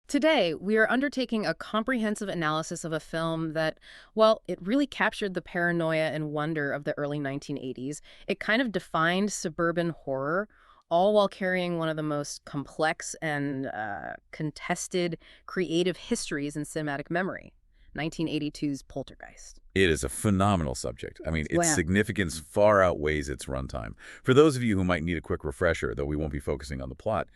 Today, we are undertaking a comprehensive analysis of a film that, well, it really captured the paranoia and wonder of the early 1980s. It kind of defined suburban horror, all while carrying one of the most complex and contested creative histories in cinematic memory, 1982's Poltergeist. It is a phenomenal subject. I mean, its Wow. significance far outweighs its runtime. For those of you who might need a quick refresher, though we won't be focusing on the plot,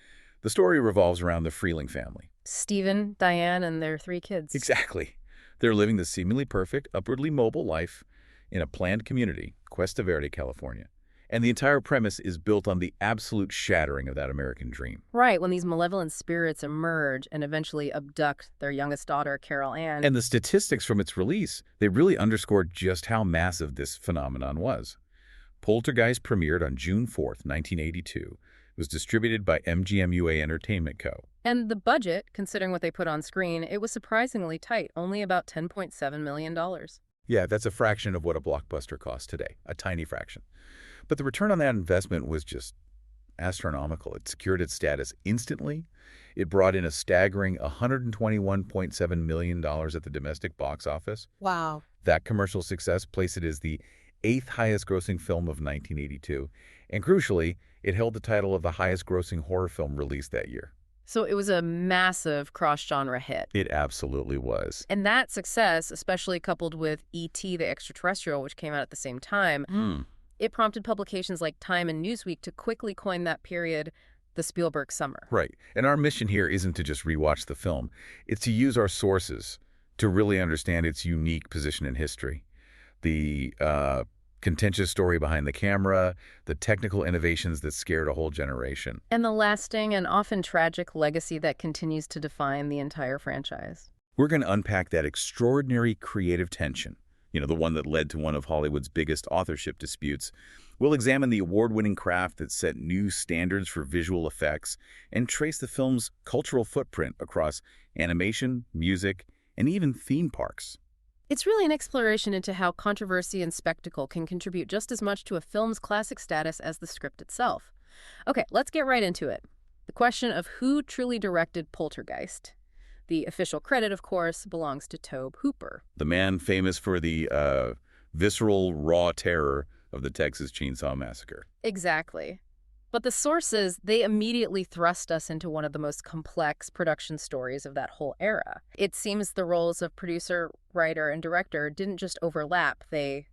the story revolves around the Freeling family. Stephen, Diane, and their three kids. Exactly. They're living the seemingly perfect, upwardly mobile life in a planned community, Cuesta Verde, California. And the entire premise is built on the absolute shattering of that American dream. Right, when these malevolent spirits emerge and eventually abduct their youngest daughter, Carol Ann. And the statistics from its release, they really underscore just how massive this phenomenon was. Poltergeist premiered on June 4th, 1982. It was distributed by MGM-UA Entertainment Co. And the budget, considering what they put on screen, it was surprisingly tight, only about $10.7 million. Yeah, that's a fraction of what a blockbuster costs today, a tiny fraction. But the return on that investment was just astronomical. It secured its status instantly. It brought in a staggering $121.7 million at the domestic box office. Wow. That commercial success placed it as the eighth highest grossing film of 1982. And crucially, it held the title of the highest grossing horror film released that year. So it was a massive cross-genre hit. It absolutely was. And that success, especially coupled with E.T. the Extraterrestrial, which came out at the same time, it prompted publications like Time and Newsweek to quickly coin that period the Spielberg summer. Right. And our mission here isn't to just rewatch the film. It's to use our sources to really understand its unique position in history. The contentious story behind the camera, the technical innovations that scared a whole generation. And the lasting and often tragic legacy that continues to define the entire franchise. We're going to unpack that extraordinary creative tension, the one that led to one of Hollywood's biggest authorship disputes. We'll examine the award-winning craft that set new standards for visual effects and trace the film's cultural footprint across animation, music, and even theme parks. It's really an exploration into how controversy and spectacle can contribute just as much to a film's classic status as the script itself. Okay, let's get right into it. The question of who truly directed Poltergeist. The official credit, of course, belongs to Tobe Hooper. The man famous for the visceral, raw terror of the Texas Chainsaw Massacre. Exactly. But the sources, they immediately thrust us into one of the most complex production stories of that whole era. It seems the roles of producer, writer, and director didn't just overlap, they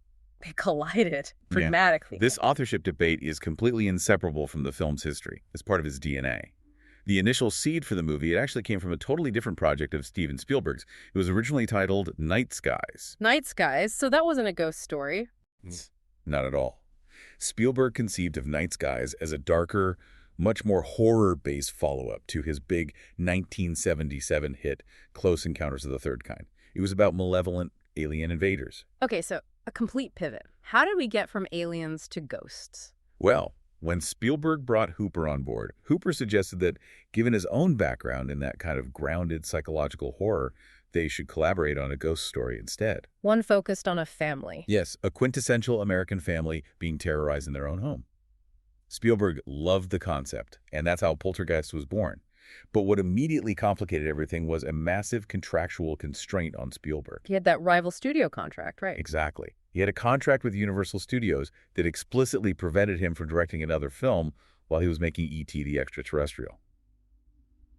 collided dramatically. This authorship debate is completely inseparable from the film's history. It's part of its DNA. The initial seed for the movie, it actually came from a totally different project of Steven Spielberg's. It was originally titled Night Skies. Night Skies? So that wasn't a ghost story. Not at all. Spielberg conceived of Night Skies as a darker, much more horror-based follow-up to his big 1977 hit, Close Encounters of the Third Kind. It was about malevolent alien invaders. Okay, so a complete pivot. How did we get from aliens to ghosts? Well, when Spielberg brought Hooper on board, Hooper suggested that, given his own background in that kind of grounded psychological horror, they should collaborate on a ghost story instead. One focused on a family. Yes, a quintessential American family being terrorized in their own home. Spielberg loved the concept, and that's how Poltergeist was born. But what immediately complicated everything was a massive contractual constraint on Spielberg. He had that rival studio contract, right? Exactly. He had a contract with Universal Studios that explicitly prevented him from directing another film while he was making E.T. the Extraterrestrial.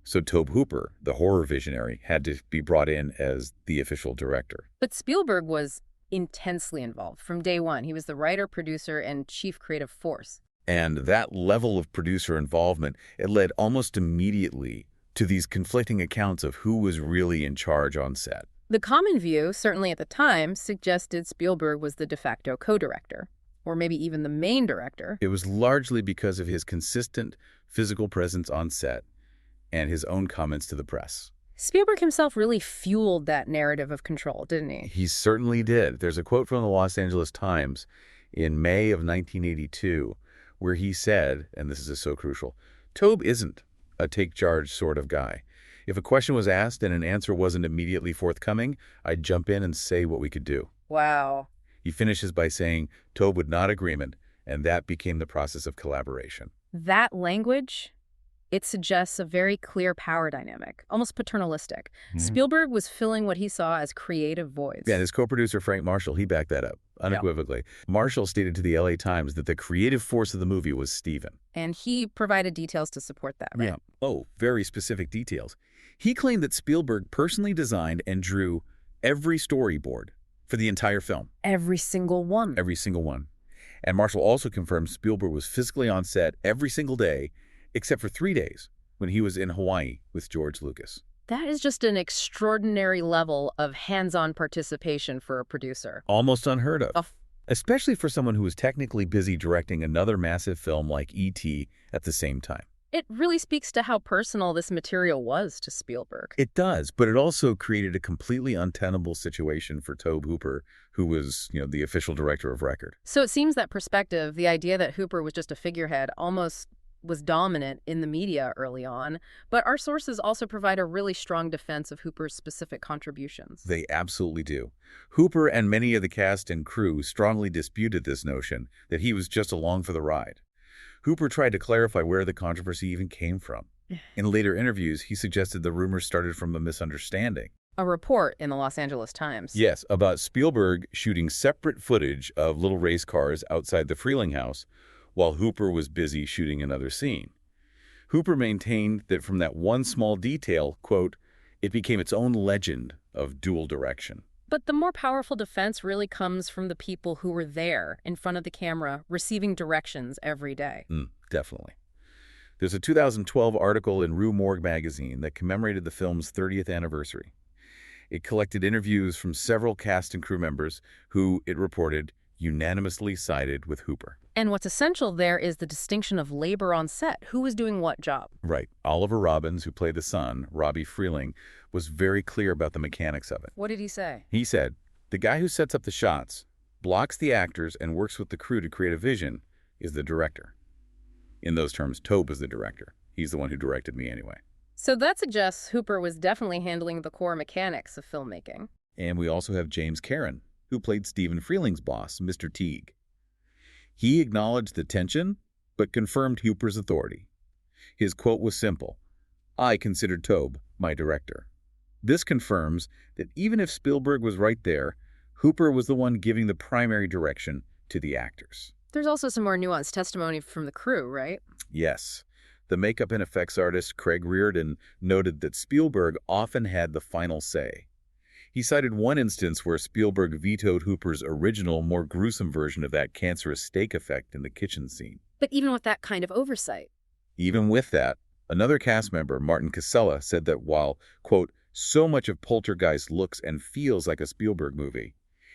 So Tobe Hooper, the horror visionary, had to be brought in as the official director. But Spielberg was intensely involved from day one. He was the writer, producer, and chief creative force. And that level of producer involvement, it led almost immediately to these conflicting accounts of who was really in charge on set. The common view, certainly at the time, suggested Spielberg was the de facto co-director, or maybe even the main director. It was largely because of his consistent physical presence on set and his own comments to the press. Spielberg himself really fueled that narrative of control, didn't he? He certainly did. There's a quote from the Los Angeles Times in May of 1982 where he said, and this is so crucial, "Tobe isn't a take charge sort of guy. If a question was asked and an answer wasn't immediately forthcoming, I'd jump in and say what we could do." Wow. He finishes by saying Tobe would not agreement, and that became the process of collaboration. That language, It suggests a very clear power dynamic, almost paternalistic. Spielberg was filling what he saw as creative Yeah, voids. and his co-producer Frank Marshall, he backed that up, Yeah. unequivocally. Marshall stated to the LA Times that the creative force of the movie was Steven. And he provided details to support that, right? Yeah. Oh, very specific details. He claimed that Spielberg personally designed and drew every storyboard for the entire film, Every single one. every single one. And Marshall also confirmed Spielberg was physically on set every single day, except for 3 days when he was in Hawaii with George Lucas. That is just an extraordinary level of hands-on participation for a producer. Almost unheard of, Of- especially for someone who was technically busy directing another massive film like E.T. at the same time. It really speaks to how personal this material was to Spielberg. It does, but it also created a completely untenable situation for Tobe Hooper, who was, the official director of record. So it seems that perspective, the idea that Hooper was just a figurehead, almost was dominant in the media early on, but our sources also provide a really strong defense of Hooper's specific contributions. They absolutely do. Hooper and many of the cast and crew strongly disputed this notion that he was just along for the ride. Hooper tried to clarify where the controversy even came from. In later interviews, he suggested the rumors started from a misunderstanding. A report in the Los Angeles Times. Yes, about Spielberg shooting separate footage of little race cars outside the Freeling house while Hooper was busy shooting another scene. Hooper maintained that from that one small detail, quote, it became its own legend of dual direction. But the more powerful defense really comes from the people who were there in front of the camera receiving directions every day. Definitely. There's a 2012 article in Rue Morgue magazine that commemorated the film's 30th anniversary. It collected interviews from several cast and crew members who, it reported, unanimously sided with Hooper. And what's essential there is the distinction of labor on set. Who was doing what job? Right. Oliver Robbins, who played the son, Robbie Freeling, was very clear about the mechanics of it. What did he say? He said, the guy who sets up the shots, blocks the actors, and works with the crew to create a vision is the director. In those terms, Tobe is the director. He's the one who directed me anyway. So that suggests Hooper was definitely handling the core mechanics of filmmaking. And we also have James Caron, who played Stephen Freeling's boss, Mr. Teague. He acknowledged the tension, but confirmed Hooper's authority. His quote was simple, I considered Tobe my director. This confirms that even if Spielberg was right there, Hooper was the one giving the primary direction to the actors. There's also some more nuanced testimony from the crew, right? Yes. The makeup and effects artist Craig Reardon noted that Spielberg often had the final say. He cited one instance where Spielberg vetoed Hooper's original, more gruesome version of that cancerous steak effect in the kitchen scene. But even with that kind of oversight. Even with that, another cast member, Martin Casella, said that while, quote, so much of Poltergeist looks and feels like a Spielberg movie,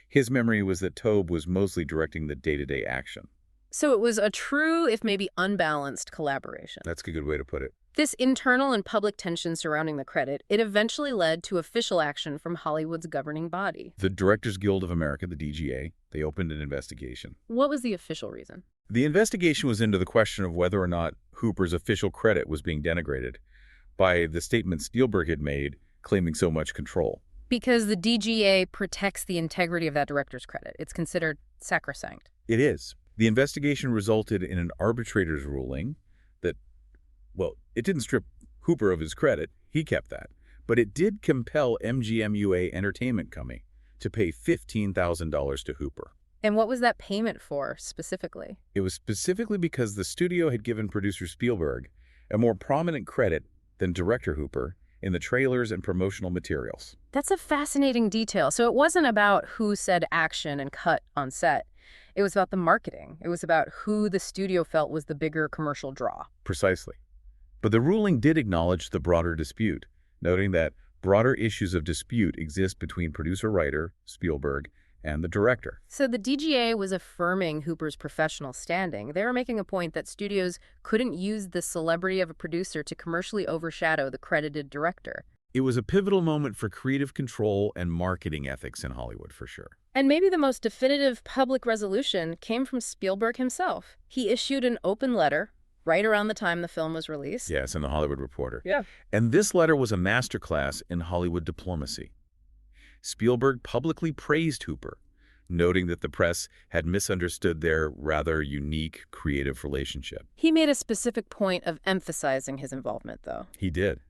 his memory was that Tobe was mostly directing the day-to-day action. So it was a true, if maybe unbalanced, collaboration. That's a good way to put it. This internal and public tension surrounding the credit, it eventually led to official action from Hollywood's governing body. The Directors Guild of America, the DGA, they opened an investigation. What was the official reason? The investigation was into the question of whether or not Hooper's official credit was being denigrated by the statement Spielberg had made claiming so much control. Because the DGA protects the integrity of that director's credit. It's considered sacrosanct. It is. The investigation resulted in an arbitrator's ruling that, well, it didn't strip Hooper of his credit. He kept that. But it did compel MGM-UA Entertainment Company to pay $15,000 to Hooper. And what was that payment for, specifically? It was specifically because the studio had given producer Spielberg a more prominent credit than director Hooper in the trailers and promotional materials. That's a fascinating detail. So it wasn't about who said action and cut on set. It was about the marketing. It was about who the studio felt was the bigger commercial draw. Precisely. But the ruling did acknowledge the broader dispute, noting that broader issues of dispute exist between producer-writer, Spielberg, and the director. So the DGA was affirming Hooper's professional standing. They were making a point that studios couldn't use the celebrity of a producer to commercially overshadow the credited director. It was a pivotal moment for creative control and marketing ethics in Hollywood, for sure. And maybe the most definitive public resolution came from Spielberg himself. He issued an open letter right around the time the film was released. Yes, in the Hollywood Reporter. Yeah. And this letter was a masterclass in Hollywood diplomacy. Spielberg publicly praised Hooper, noting that the press had misunderstood their rather unique creative relationship. He made a specific point of emphasizing his involvement, though. He did.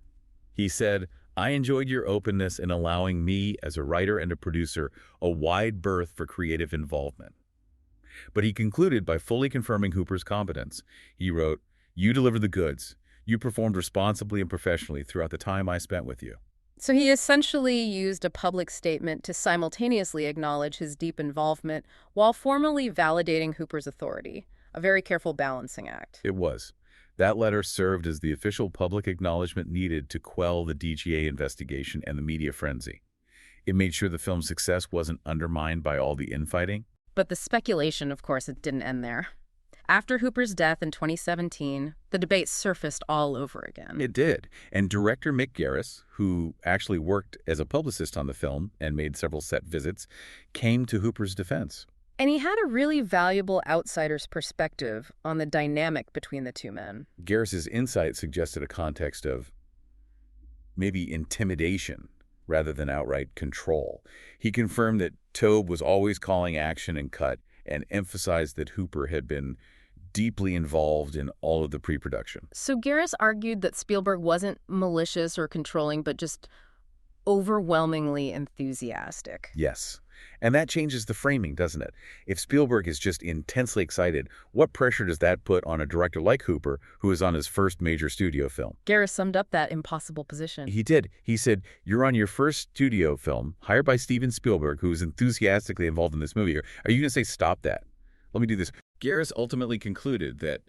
He said, "I enjoyed your openness in allowing me, as a writer and a producer, a wide berth for creative involvement." But he concluded by fully confirming Hooper's competence. He wrote, "You delivered the goods. You performed responsibly and professionally throughout the time I spent with you." So he essentially used a public statement to simultaneously acknowledge his deep involvement while formally validating Hooper's authority, a very careful balancing act. It was. That letter served as the official public acknowledgement needed to quell the DGA investigation and the media frenzy. It made sure the film's success wasn't undermined by all the infighting. But the speculation, of course, it didn't end there. After Hooper's death in 2017, the debate surfaced all over again. It did. And director Mick Garris, who actually worked as a publicist on the film and made several set visits, came to Hooper's defense. And he had a really valuable outsider's perspective on the dynamic between the two men. Garris's insight suggested a context of maybe intimidation rather than outright control. He confirmed that Tobe was always calling action and cut, and emphasized that Hooper had been deeply involved in all of the pre-production. So Garris argued that Spielberg wasn't malicious or controlling, but just overwhelmingly enthusiastic. Yes. And that changes the framing, doesn't it? If Spielberg is just intensely excited, what pressure does that put on a director like Hooper, who is on his first major studio film? Garris summed up that impossible position. He did. He said, "You're on your first studio film, hired by Steven Spielberg, who is enthusiastically involved in this movie. Are you going to say, stop that? Let me do this?" Garris ultimately concluded that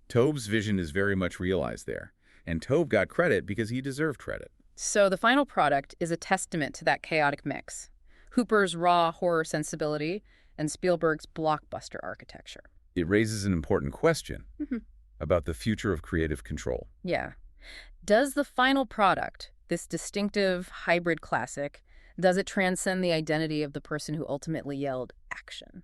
Tobe's vision is very much realized there. And Tobe got credit because he deserved credit. So the final product is a testament to that chaotic mix. Hooper's raw horror sensibility and Spielberg's blockbuster architecture. It raises an important question about the future of creative control. Yeah. Does the final product, this distinctive hybrid classic, does it transcend the identity of the person who ultimately yelled action?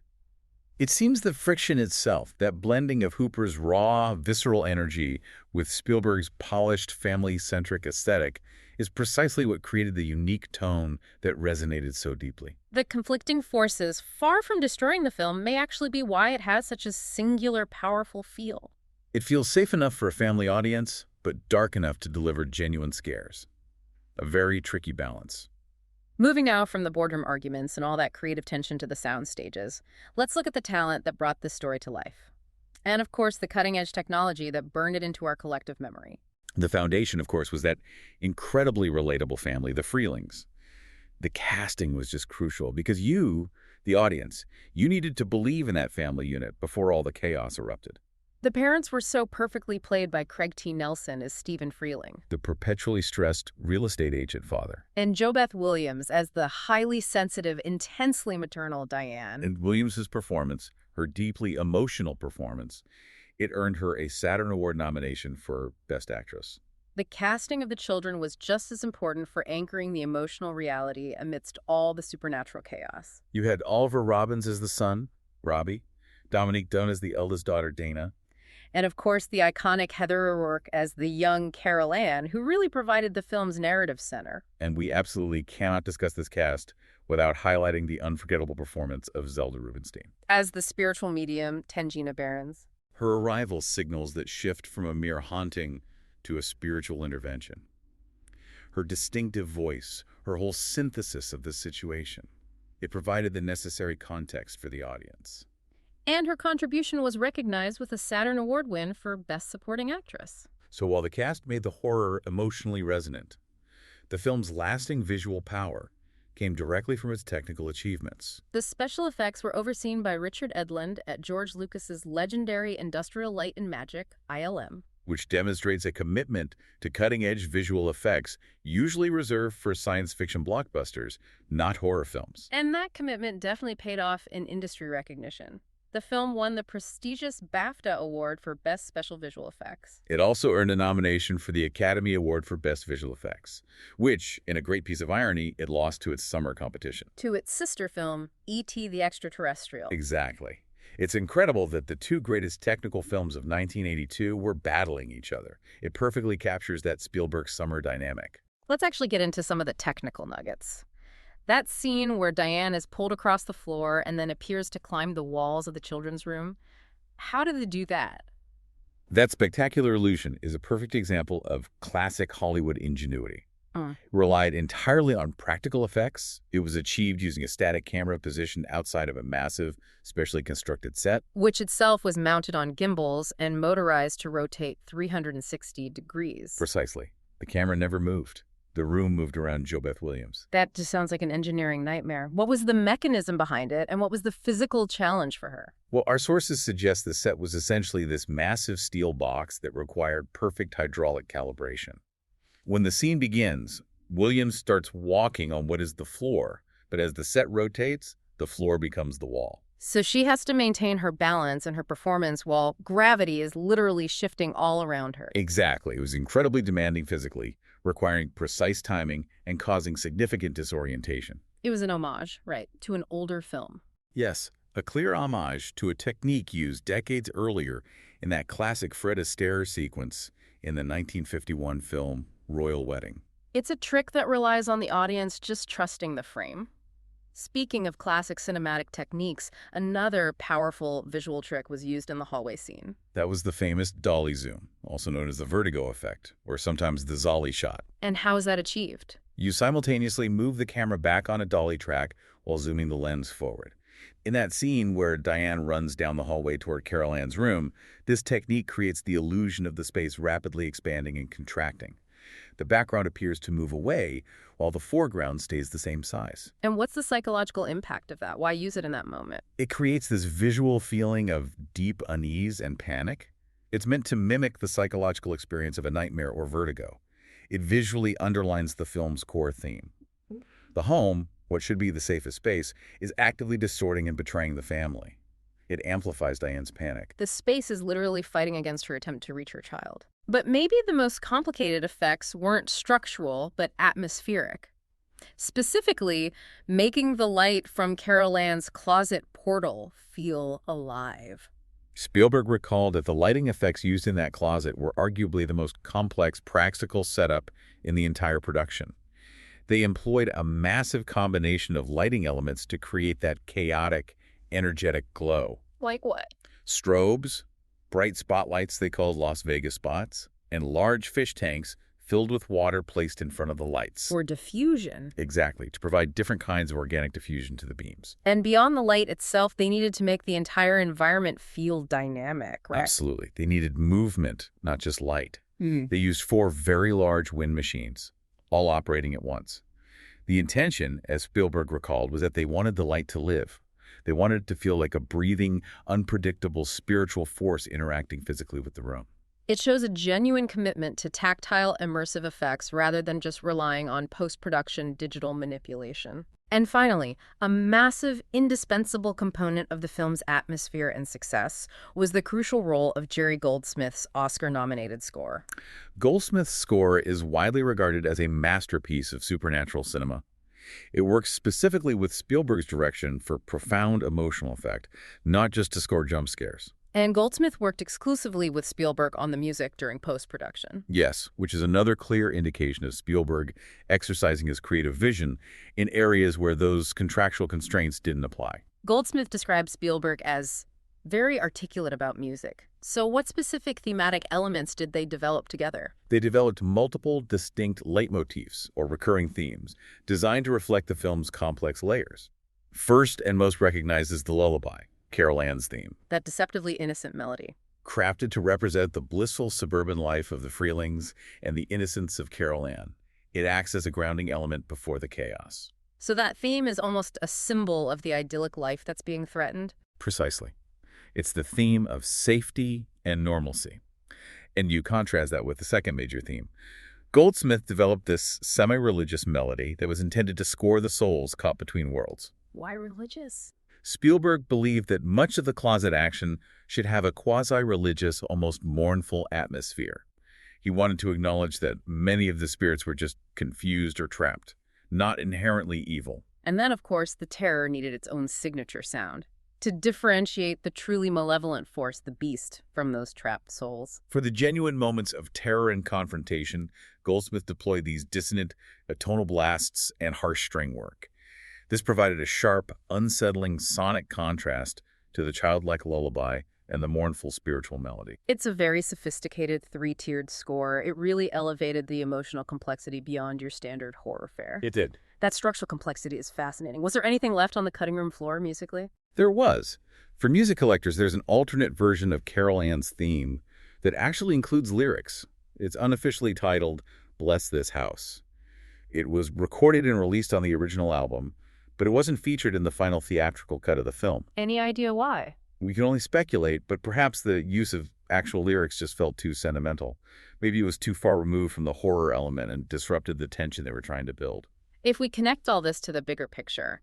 It seems the friction itself, that blending of Hooper's raw, visceral energy with Spielberg's polished, family-centric aesthetic, is precisely what created the unique tone that resonated so deeply. The conflicting forces, far from destroying the film, may actually be why it has such a singular, powerful feel. It feels safe enough for a family audience, but dark enough to deliver genuine scares. A very tricky balance. Moving now from the boardroom arguments and all that creative tension to the sound stages, let's look at the talent that brought this story to life. And of course, the cutting-edge technology that burned it into our collective memory. The foundation, of course, was that incredibly relatable family, the Freelings. The casting was just crucial because you, the audience, you needed to believe in that family unit before all the chaos erupted. The parents were so perfectly played by Craig T. Nelson as Stephen Freeling, The perpetually stressed real estate agent father. and JoBeth Williams as the highly sensitive, intensely maternal Diane. And Williams's performance, her deeply emotional performance, it earned her a Saturn Award nomination for Best Actress. The casting of the children was just as important for anchoring the emotional reality amidst all the supernatural chaos. You had Oliver Robbins as the son, Robbie, Dominique Dunne as the eldest daughter, Dana, And of course, the iconic Heather O'Rourke as the young Carol Ann, who really provided the film's narrative center. and we absolutely cannot discuss this cast without highlighting the unforgettable performance of Zelda Rubinstein. As the spiritual medium, Tangina Barons. Her arrival signals that shift from a mere haunting to a spiritual intervention. Her distinctive voice, her whole synthesis of the situation, it provided the necessary context for the audience. And her contribution was recognized with a Saturn Award win for Best Supporting Actress. So while the cast made the horror emotionally resonant, the film's lasting visual power came directly from its technical achievements. The special effects were overseen by Richard Edlund at George Lucas's legendary Industrial Light and Magic, ILM. Which demonstrates a commitment to cutting-edge visual effects, usually reserved for science fiction blockbusters, not horror films. And that commitment definitely paid off in industry recognition. The film won the prestigious BAFTA Award for Best Special Visual Effects. It also earned a nomination for the Academy Award for Best Visual Effects, which, in a great piece of irony, it lost to its summer competition. To its sister film, E.T. the Extraterrestrial. Exactly. It's incredible that the two greatest technical films of 1982 were battling each other. It perfectly captures that Spielberg summer dynamic. Let's actually get into some of the technical nuggets. That scene where Diane is pulled across the floor and then appears to climb the walls of the children's room, how do they do that? That spectacular illusion is a perfect example of classic Hollywood ingenuity. Mm. Relied entirely on practical effects. It was achieved using a static camera positioned outside of a massive, specially constructed set. Which itself was mounted on gimbals and motorized to rotate 360 degrees. Precisely. The camera never moved. The room moved around JoBeth Williams. That just sounds like an engineering nightmare. What was the mechanism behind it, and what was the physical challenge for her? Well, our sources suggest the set was essentially this massive steel box that required perfect hydraulic calibration. When the scene begins, Williams starts walking on what is the floor, but as the set rotates, the floor becomes the wall. So she has to maintain her balance and her performance while gravity is literally shifting all around her. Exactly. It was incredibly demanding physically, requiring precise timing and causing significant disorientation. It was an homage, right, to an older film. Yes, a clear homage to a technique used decades earlier in that classic Fred Astaire sequence in the 1951 film Royal Wedding. It's a trick that relies on the audience just trusting the frame. Speaking of classic cinematic techniques, another powerful visual trick was used in the hallway scene. That was the famous dolly zoom, also known as the vertigo effect, or sometimes the Zolly shot. And how is that achieved? You simultaneously move the camera back on a dolly track while zooming the lens forward. In that scene where Diane runs down the hallway toward Carol Ann's room, this technique creates the illusion of the space rapidly expanding and contracting. The background appears to move away, while the foreground stays the same size. And what's the psychological impact of that? Why use it in that moment? It creates this visual feeling of deep unease and panic. It's meant to mimic the psychological experience of a nightmare or vertigo. It visually underlines the film's core theme. The home, what should be the safest space, is actively distorting and betraying the family. It amplifies Diane's panic. The space is literally fighting against her attempt to reach her child. But maybe the most complicated effects weren't structural, but atmospheric. Specifically, making the light from Carol Ann's closet portal feel alive. Spielberg recalled that the lighting effects used in that closet were arguably the most complex practical setup in the entire production. They employed a massive combination of lighting elements to create that chaotic, energetic glow. Like what? Strobes, bright spotlights they called Las Vegas spots, and large fish tanks filled with water placed in front of the lights. For diffusion. Exactly, to provide different kinds of organic diffusion to the beams. And beyond the light itself, they needed to make the entire environment feel dynamic, right? Absolutely. They needed movement, not just light. Mm. They used 4 very large wind machines, all operating at once. The intention, as Spielberg recalled, was that they wanted the light to live. They wanted it to feel like a breathing, unpredictable spiritual force interacting physically with the room. It shows a genuine commitment to tactile, immersive effects rather than just relying on post-production digital manipulation. And finally, a massive, indispensable component of the film's atmosphere and success was the crucial role of Jerry Goldsmith's Oscar-nominated score. Goldsmith's score is widely regarded as a masterpiece of supernatural cinema. It works specifically with Spielberg's direction for profound emotional effect, not just to score jump scares. And Goldsmith worked exclusively with Spielberg on the music during post-production. Yes, which is another clear indication of Spielberg exercising his creative vision in areas where those contractual constraints didn't apply. Goldsmith described Spielberg as very articulate about music. So what specific thematic elements did they develop together? They developed multiple distinct leitmotifs, or recurring themes, designed to reflect the film's complex layers. First and most recognized is the lullaby, Carol Ann's theme. That deceptively innocent melody. Crafted to represent the blissful suburban life of the Freelings and the innocence of Carol Ann, it acts as a grounding element before the chaos. So that theme is almost a symbol of the idyllic life that's being threatened? Precisely. It's the theme of safety and normalcy. And you contrast that with the second major theme. Goldsmith developed this semi-religious melody that was intended to score the souls caught between worlds. Why religious? Spielberg believed that much of the closet action should have a quasi-religious, almost mournful atmosphere. He wanted to acknowledge that many of the spirits were just confused or trapped, not inherently evil. And then, of course, the terror needed its own signature sound to differentiate the truly malevolent force, the beast, from those trapped souls. For the genuine moments of terror and confrontation, Goldsmith deployed these dissonant tonal blasts and harsh string work. This provided a sharp, unsettling sonic contrast to the childlike lullaby and the mournful spiritual melody. It's a very sophisticated three-tiered score. It really elevated the emotional complexity beyond your standard horror fare. It did. That structural complexity is fascinating. Was there anything left on the cutting room floor musically? There was. For music collectors, there's an alternate version of Carol Ann's theme that actually includes lyrics. It's unofficially titled Bless This House. It was recorded and released on the original album, but it wasn't featured in the final theatrical cut of the film. Any idea why? We can only speculate, but perhaps the use of actual lyrics just felt too sentimental. Maybe it was too far removed from the horror element and disrupted the tension they were trying to build. If we connect all this to the bigger picture,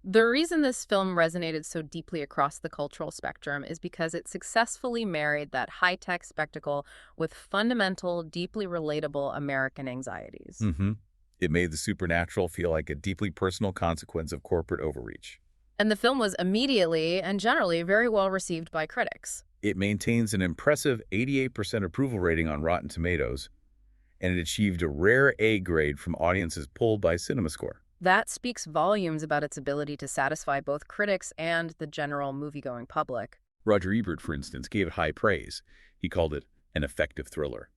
the reason this film resonated so deeply across the cultural spectrum is because it successfully married that high-tech spectacle with fundamental, deeply relatable American anxieties. It made the supernatural feel like a deeply personal consequence of corporate overreach. And the film was immediately and generally very well received by critics. It maintains an impressive 88% approval rating on Rotten Tomatoes, and it achieved a rare A grade from audiences polled by CinemaScore. That speaks volumes about its ability to satisfy both critics and the general moviegoing public. Roger Ebert, for instance, gave it high praise. He called it an effective thriller.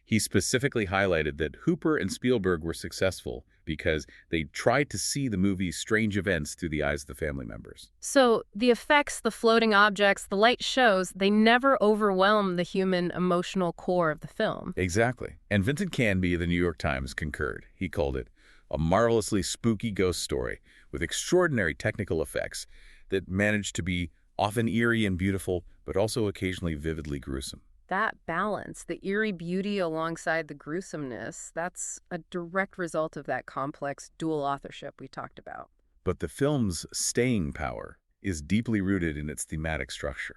He specifically highlighted that Hooper and Spielberg were successful because they tried to see the movie's strange events through the eyes of the family members. So the effects, the floating objects, the light shows, they never overwhelm the human emotional core of the film. Exactly. And Vincent Canby of the New York Times concurred. He called it a marvelously spooky ghost story with extraordinary technical effects that managed to be often eerie and beautiful, but also occasionally vividly gruesome. That balance, the eerie beauty alongside the gruesomeness, that's a direct result of that complex dual authorship we talked about. But the film's staying power is deeply rooted in its thematic structure.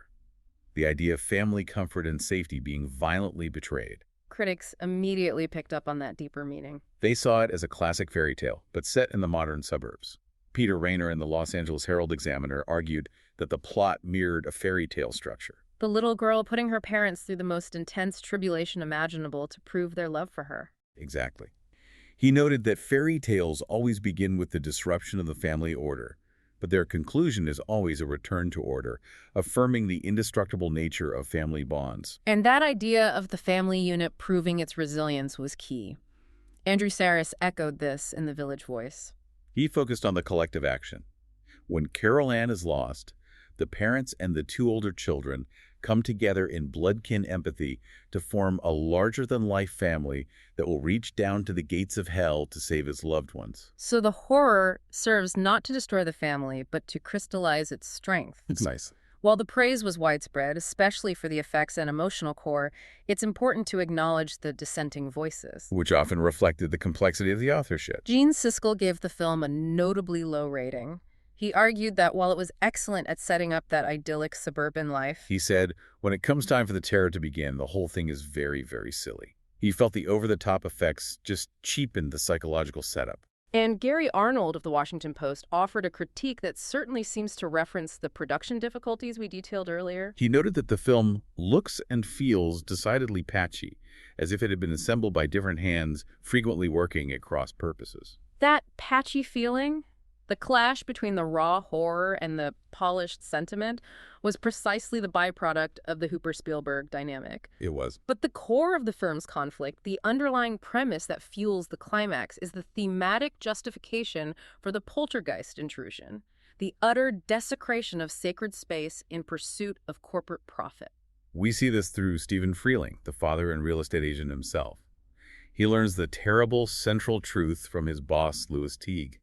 The idea of family comfort and safety being violently betrayed. Critics immediately picked up on that deeper meaning. They saw it as a classic fairy tale, but set in the modern suburbs. Peter Rayner in the Los Angeles Herald-Examiner argued that the plot mirrored a fairy tale structure. The little girl putting her parents through the most intense tribulation imaginable to prove their love for her. Exactly. He noted that fairy tales always begin with the disruption of the family order, but their conclusion is always a return to order, affirming the indestructible nature of family bonds. And that idea of the family unit proving its resilience was key. Andrew Sarris echoed this in The Village Voice. He focused on the collective action. When Carol Ann is lost, the parents and the two older children come together in blood-kin empathy to form a larger-than-life family that will reach down to the gates of hell to save its loved ones. So the horror serves not to destroy the family, but to crystallize its strength. Nice. While the praise was widespread, especially for the effects and emotional core, it's important to acknowledge the dissenting voices. Which often reflected the complexity of the authorship. Gene Siskel gave the film a notably low rating. He argued that while it was excellent at setting up that idyllic suburban life, He said, when it comes time for the terror to begin, the whole thing is very, very silly. He felt the over-the-top effects just cheapened the psychological setup. And Gary Arnold of the Washington Post offered a critique that certainly seems to reference the production difficulties we detailed earlier. He noted that the film looks and feels decidedly patchy, as if it had been assembled by different hands, frequently working at cross purposes. That patchy feeling, the clash between the raw horror and the polished sentiment, was precisely the byproduct of the Hooper-Spielberg dynamic. It was. But the core of the film's conflict, the underlying premise that fuels the climax, is the thematic justification for the Poltergeist intrusion, the utter desecration of sacred space in pursuit of corporate profit. We see this through Stephen Freeling, the father and real estate agent himself. He learns the terrible central truth from his boss, Louis Teague.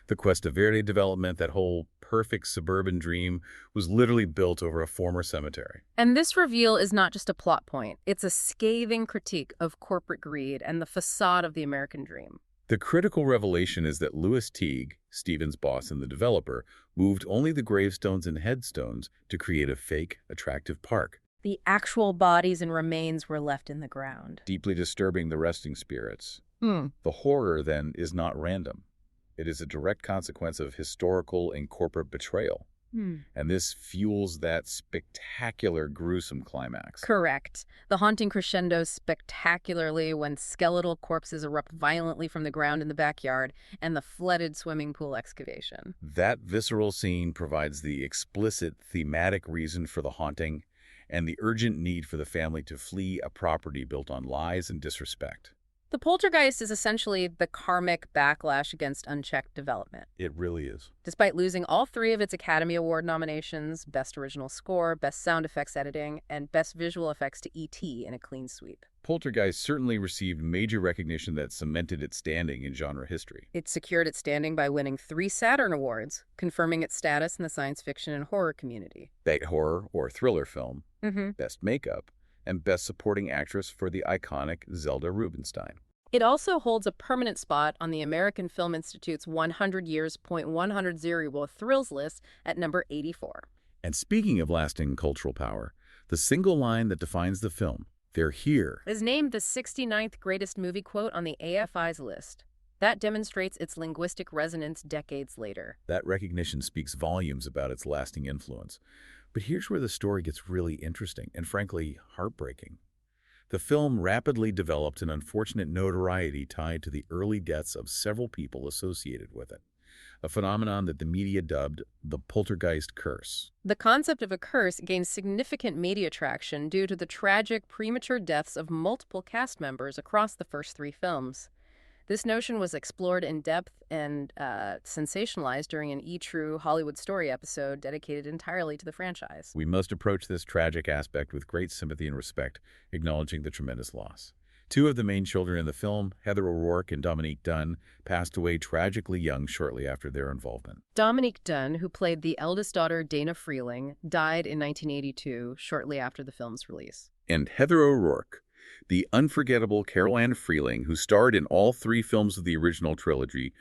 The Cuesta Verde development, that whole perfect suburban dream, was literally built over a former cemetery. And this reveal is not just a plot point. It's a scathing critique of corporate greed and the facade of the American dream. The critical revelation is that Louis Teague, Stephen's boss and the developer, moved only the gravestones and headstones to create a fake, attractive park, The actual bodies and remains were left in the ground. deeply disturbing the resting spirits. The horror, then, is not random. It is a direct consequence of historical and corporate betrayal. And this fuels that spectacular, gruesome climax. Correct. The haunting crescendos spectacularly when skeletal corpses erupt violently from the ground in the backyard and the flooded swimming pool excavation. That visceral scene provides the explicit thematic reason for the haunting and the urgent need for the family to flee a property built on lies and disrespect. The poltergeist is essentially the karmic backlash against unchecked development. It really is. Despite losing all three of its Academy Award nominations, Best Original Score, Best Sound Effects Editing, and Best Visual Effects to E.T. in a clean sweep. Poltergeist certainly received major recognition that cemented its standing in genre history. It secured its standing by winning 3 Saturn Awards, confirming its status in the science fiction and horror community. Best Horror or Thriller Film, Mm-hmm. Best Makeup, and Best Supporting Actress for the iconic Zelda Rubinstein. It also holds a permanent spot on the American Film Institute's 100 Years.100 Zerial Thrills list at number 84. And speaking of lasting cultural power, the single line that defines the film, "They're here," Is named the 69th greatest movie quote on the AFI's list. That demonstrates its linguistic resonance decades later. that recognition speaks volumes about its lasting influence. But here's where the story gets really interesting and frankly heartbreaking. The film rapidly developed an unfortunate notoriety tied to the early deaths of several people associated with it, a phenomenon that the media dubbed the Poltergeist curse. The concept of a curse gained significant media traction due to the tragic premature deaths of multiple cast members across the first 3 films. This notion was explored in depth and sensationalized during an E! True Hollywood Story episode dedicated entirely to the franchise. We must approach this tragic aspect with great sympathy and respect, acknowledging the tremendous loss. 2 of the main children in the film, Heather O'Rourke and Dominique Dunne, passed away tragically young shortly after their involvement. Dominique Dunne, who played the eldest daughter Dana Freeling, died in 1982, shortly after the film's release. And Heather O'Rourke, the unforgettable Carol Ann Freeling, who starred in all 3 films of the original trilogy,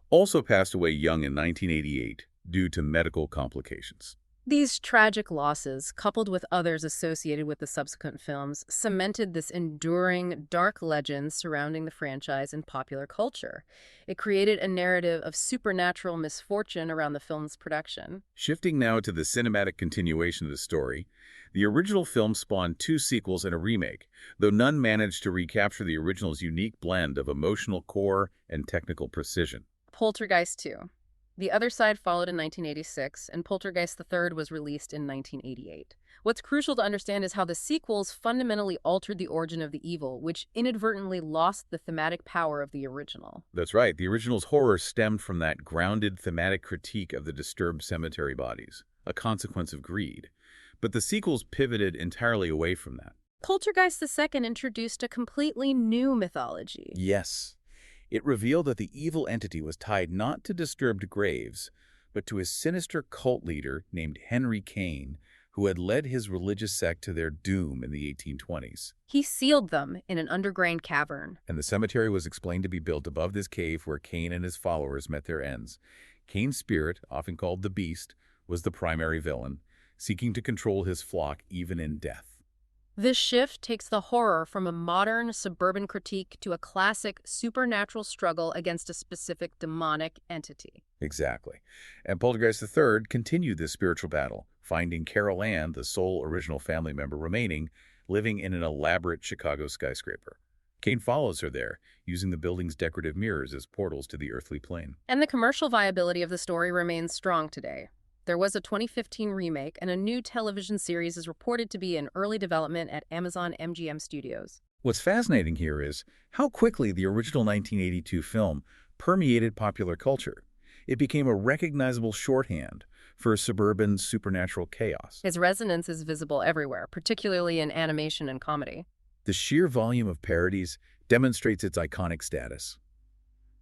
also passed away young in 1988 due to medical complications. These tragic losses, coupled with others associated with the subsequent films, cemented this enduring, dark legend surrounding the franchise in popular culture. It created a narrative of supernatural misfortune around the film's production. Shifting now to the cinematic continuation of the story, the original film spawned 2 sequels and a remake, though none managed to recapture the original's unique blend of emotional core and technical precision. Poltergeist 2. The Other Side followed in 1986, and Poltergeist III was released in 1988. What's crucial to understand is how the sequels fundamentally altered the origin of the evil, which inadvertently lost the thematic power of the original. That's right, the original's horror stemmed from that grounded thematic critique of the disturbed cemetery bodies, a consequence of greed. But the sequels pivoted entirely away from that. Poltergeist II introduced a completely new mythology. Yes. It revealed that the evil entity was tied not to disturbed graves, but to a sinister cult leader named Henry Kane, who had led his religious sect to their doom in the 1820s. He sealed them in an underground cavern. And the cemetery was explained to be built above this cave where Kane and his followers met their ends. Kane's spirit, often called the Beast, was the primary villain, seeking to control his flock even in death. This shift takes the horror from a modern suburban critique to a classic supernatural struggle against a specific demonic entity. Exactly. And Poltergeist III continued this spiritual battle, finding Carol Ann, the sole original family member remaining, living in an elaborate Chicago skyscraper. Kane follows her there, using the building's decorative mirrors as portals to the earthly plane. And the commercial viability of the story remains strong today. There was a 2015 remake, and a new television series is reported to be in early development at Amazon MGM Studios. What's fascinating here is how quickly the original 1982 film permeated popular culture. It became a recognizable shorthand for suburban supernatural chaos. Its resonance is visible everywhere, particularly in animation and comedy. The sheer volume of parodies demonstrates its iconic status.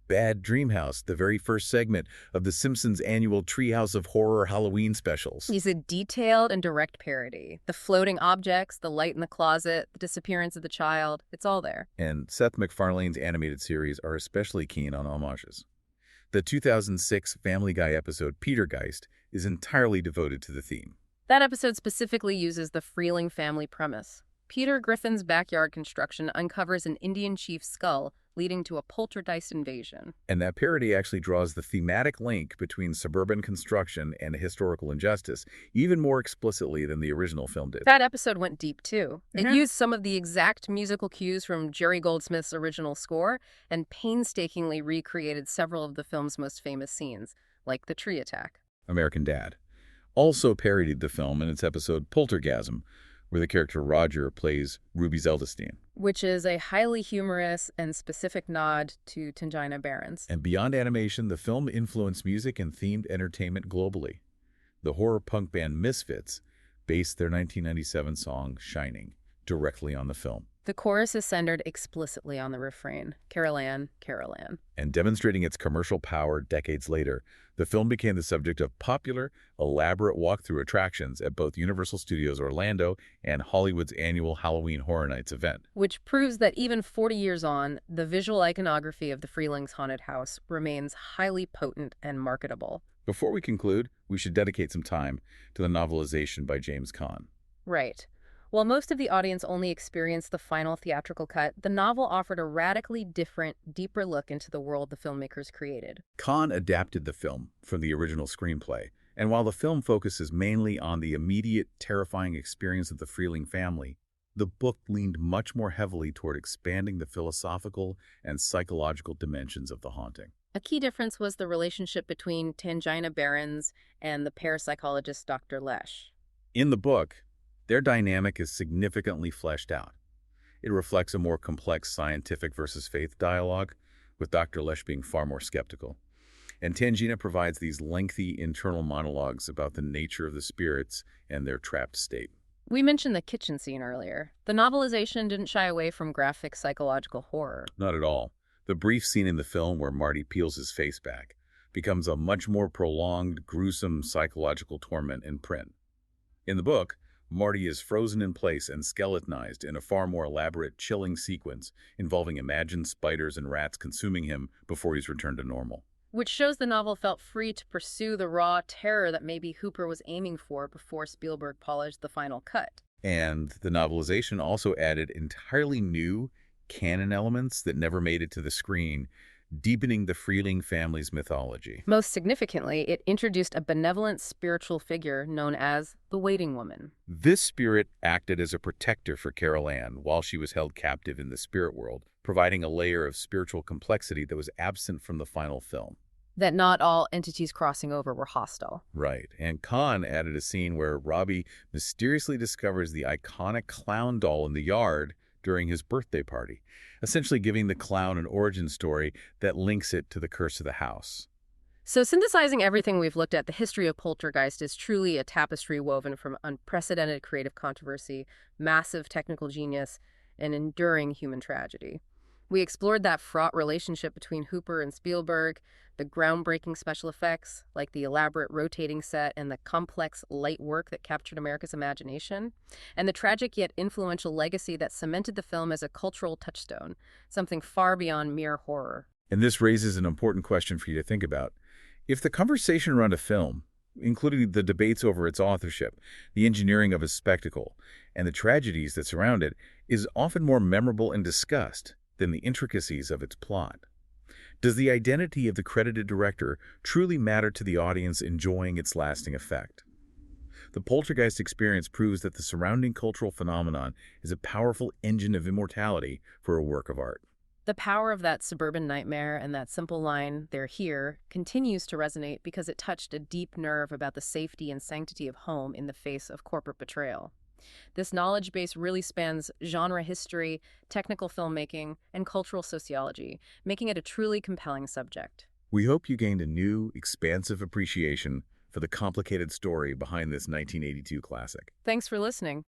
Bad Dream House, the very first segment of The Simpsons' annual Treehouse of Horror Halloween specials. Is a detailed and direct parody. The floating objects, the light in the closet, the disappearance of the child, it's all there. And Seth MacFarlane's animated series are especially keen on homages. The 2006 Family Guy episode Poltergeist is entirely devoted to the theme. That episode specifically uses the Freeling family premise. Peter Griffin's backyard construction uncovers an Indian chief's skull, leading to a poltergeist invasion. And that parody actually draws the thematic link between suburban construction and historical injustice even more explicitly than the original film did. That episode went deep, too. It Yeah. used some of the exact musical cues from Jerry Goldsmith's original score and painstakingly recreated several of the film's most famous scenes, like the tree attack. American Dad also parodied the film in its episode Poltergasm, where the character Roger plays Ruby Zeldestein. Which is a highly humorous and specific nod to Tangina Barons. And beyond animation, the film influenced music and themed entertainment globally. The horror punk band Misfits based their 1997 song Shining directly on the film. The chorus is centered explicitly on the refrain, Carol Ann, Carol Ann. And demonstrating its commercial power decades later, the film became the subject of popular, elaborate walkthrough attractions at both Universal Studios Orlando and Hollywood's annual Halloween Horror Nights event. Which proves that even 40 years on, the visual iconography of the Freelings Haunted House remains highly potent and marketable. Before we conclude, we should dedicate some time to the novelization by James Caan. Right. While most of the audience only experienced the final theatrical cut, the novel offered a radically different, deeper look into the world the filmmakers created. Caan adapted the film from the original screenplay, and while the film focuses mainly on the immediate, terrifying experience of the Freeling family, the book leaned much more heavily toward expanding the philosophical and psychological dimensions of the haunting. A key difference was the relationship between Tangina Barons and the parapsychologist Dr. Lesh. In the book, their dynamic is significantly fleshed out. It reflects a more complex scientific versus faith dialogue, with Dr. Lesh being far more skeptical. And Tangina provides these lengthy internal monologues about the nature of the spirits and their trapped state. We mentioned the kitchen scene earlier. The novelization didn't shy away from graphic psychological horror. Not at all. The brief scene in the film where Marty peels his face back becomes a much more prolonged, gruesome psychological torment in print. In the book, Marty is frozen in place and skeletonized in a far more elaborate, chilling sequence involving imagined spiders and rats consuming him before he's returned to normal. Which shows the novel felt free to pursue the raw terror that maybe Hooper was aiming for before Spielberg polished the final cut. And the novelization also added entirely new canon elements that never made it to the screen, deepening the Freeling family's mythology. Most significantly, it introduced a benevolent spiritual figure known as the Waiting Woman. This spirit acted as a protector for Carol Ann while she was held captive in the spirit world, providing a layer of spiritual complexity that was absent from the final film. That not all entities crossing over were hostile. Right, and Caan added a scene where Robbie mysteriously discovers the iconic clown doll in the yard during his birthday party, essentially giving the clown an origin story that links it to the curse of the house. So synthesizing everything we've looked at, the history of Poltergeist is truly a tapestry woven from unprecedented creative controversy, massive technical genius, and enduring human tragedy. We explored that fraught relationship between Hooper and Spielberg, the groundbreaking special effects, like the elaborate rotating set and the complex light work that captured America's imagination, and the tragic yet influential legacy that cemented the film as a cultural touchstone, something far beyond mere horror. And this raises an important question for you to think about. If the conversation around a film, including the debates over its authorship, the engineering of a spectacle, and the tragedies that surround it, is often more memorable and discussed than the intricacies of its plot, does the identity of the credited director truly matter to the audience enjoying its lasting effect? The Poltergeist experience proves that the surrounding cultural phenomenon is a powerful engine of immortality for a work of art. The power of that suburban nightmare and that simple line, "They're here," continues to resonate because it touched a deep nerve about the safety and sanctity of home in the face of corporate betrayal. This knowledge base really spans genre history, technical filmmaking, and cultural sociology, making it a truly compelling subject. We hope you gained a new, expansive appreciation for the complicated story behind this 1982 classic. Thanks for listening.